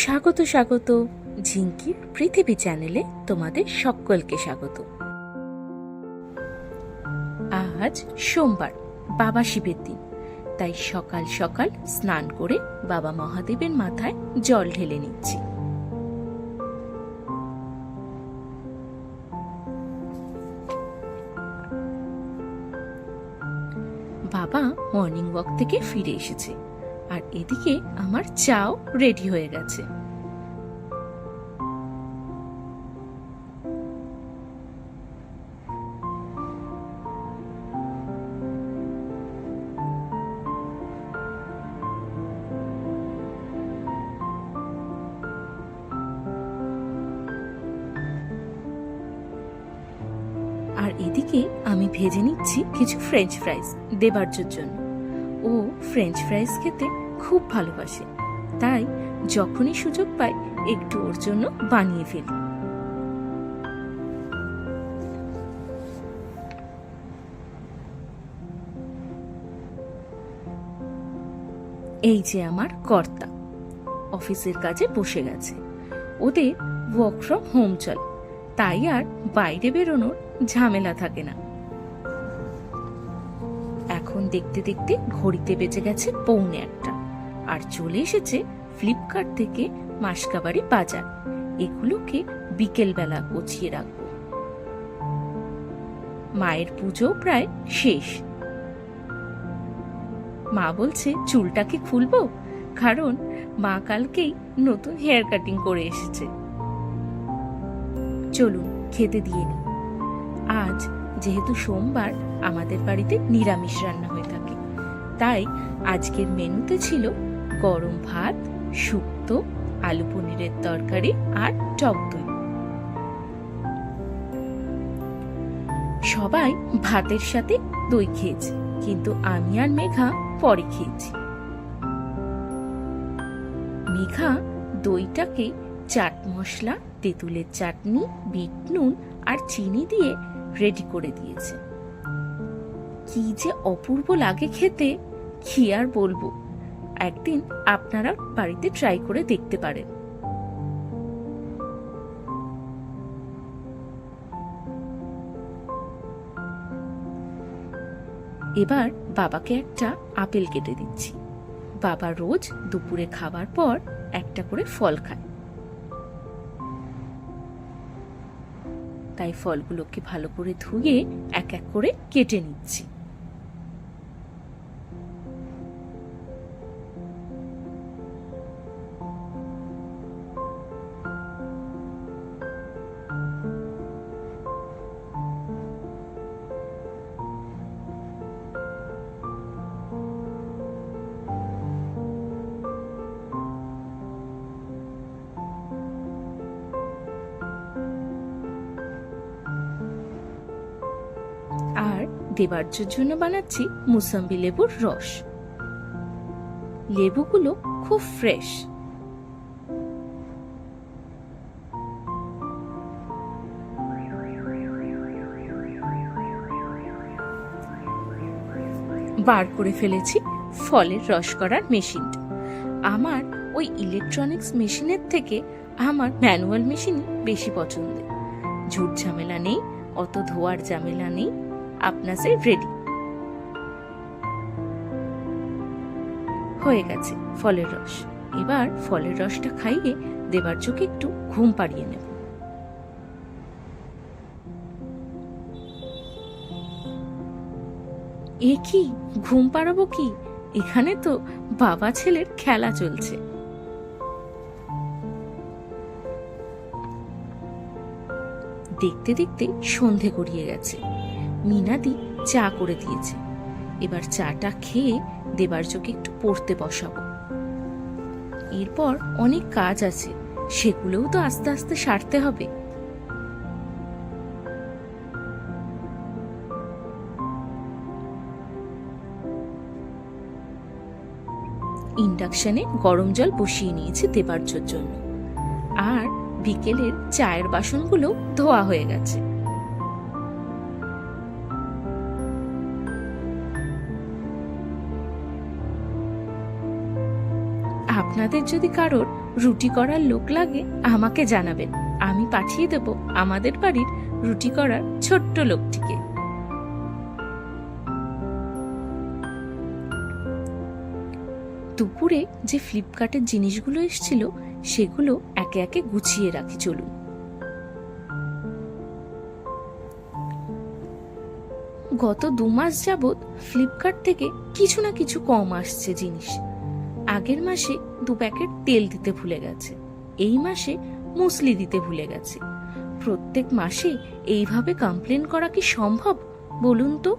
স্বাগত স্বাগত ঝিঙ্কির পৃথিবী চ্যানেলে তোমাদের সকলকে স্বাগত। আজ সোমবার, বাবা শিবের দিন, তাই সকাল সকাল স্নান করে বাবা মহাদেবের মাথায় জল ঢেলে নিচ্ছি। বাবা মর্নিং ওয়াক থেকে ফিরে এসেছে, আর এদিকে আমার চাও রেডি হয়ে গেছে। আর এদিকে আমি ভেজে নিচ্ছি কিছু ফ্রেঞ্চ ফ্রাইজ দেবার্যর জন্য। ও ফ্রেঞ্চ ফ্রাইজ খেতে খুব ভালোবাসে, তাই যখনই সুযোগ পায় একটু ওর জন্য বানিয়ে ফেলি। এই যে আমার কর্তা অফিসের কাজে বসে গেছে। ওদের ওয়ার্ক ফ্রম হোম চলে, তাই আর বাইরে বেরোনোর ঝামেলা থাকে না। এখন দেখতে দেখতে ঘড়িতে বেজে গেছে 1:45, আর চলে এসেছে ফ্লিপকার্ট থেকে মাসকাবাড়ি বাজার। এগুলোকে বিকেল বেলা গুছিয়ে রাখবো। মায়ের পুজো প্রায় শেষ। মা বলছে চুলটাকে খুলবো, কারণ মা কালকেই নতুন হেয়ার কাটিং করে এসেছে। চলুন খেতে দিয়ে নিই। আজ যেহেতু সোমবার, আমাদের বাড়িতে নিরামিষ রান্না হয়ে থাকে, তাই আজকের মেনুতে ছিল গরম ভাত, শুক্তো, আলু পনিরের তরকারি আর টক দই। সবাই ভাতের সাথে দই খেয়েছে, কিন্তু আমি আর মেঘা পরে খেয়েছি। মেঘা দইটাকে চাট মশলা, তেঁতুলের চাটনি, বিট নুন আর চিনি দিয়ে রেডি করে দিয়েছে। কি যে অপূর্ব লাগে খেতে, কি আর বলবো। একদিন আপনারা বাড়িতে ট্রাই করে দেখতে পারেন। এবার বাবাকে একটা আপেল কেটে দিচ্ছি। বাবা রোজ দুপুরে খাবার পর একটা করে ফল খায়, তাই ফলগুলোকে ভালো করে ধুয়ে এক এক করে কেটে নিচ্ছি। আর দেবার্যর জন্য বানাচ্ছি মুসাম্বি লেবুর রস। লেবুগুলো খুব ফ্রেশ। বার করে ফেলেছি ফলের রস করার মেশিনটা। আমার ওই ইলেকট্রনিক্স মেশিনের থেকে আমার ম্যানুয়াল মেশিনই বেশি পছন্দের। ঝুট ঝামেলা নেই, অত ধোয়ার ঝামেলা নেই। আপনাদের রেডি হয়ে গেছে ফলের রস। এবার ফলের রসটা খাইয়ে দেবার্যকে একটু ঘুম পাড়িয়ে নেব। এ কি, ঘুম পাড়াবো কি? এখানে তো বাবা ছেলের খেলা চলছে। দেখতে দেখতে সন্ধে গড়িয়ে গেছে। মিনাদি চা করে দিয়েছে। এবার চাটা খেয়ে দেবার্যকে একটু পড়তে বসাবো। এরপর অনেক কাজ আছে, সেগুলোও তো আস্তে আস্তে সারতে হবে। ইন্ডাকশনে গরম জল বসিয়ে নিয়েছি দেবার্যর জন্য, আর বিকেলের চায়ের বাসনগুলো ধোয়া হয়ে গেছে। আপনাদের যদি কারোর রুটি করার লোক লাগে আমাকে জানাবেন, আমি পাঠিয়ে দেব আমাদের বাড়ির রুটি করার ছোট্ট লোকটিকে। দুপুরে যে ফ্লিপকার্টের জিনিসগুলো এসেছিল সেগুলো একে একে গুছিয়ে রাখি চলুন। গত 2 মাস যাবৎ ফ্লিপকার্ট থেকে কিছু না কিছু কম আসছে জিনিস। আগের মাসে 2 প্যাকেট তেল দিতে ভুলে গেছে, এই মাসে মুসলি দিতে ভুলে গেছে। প্রত্যেক মাসে এইভাবে কমপ্লেন করা কি সম্ভব বলুন তো?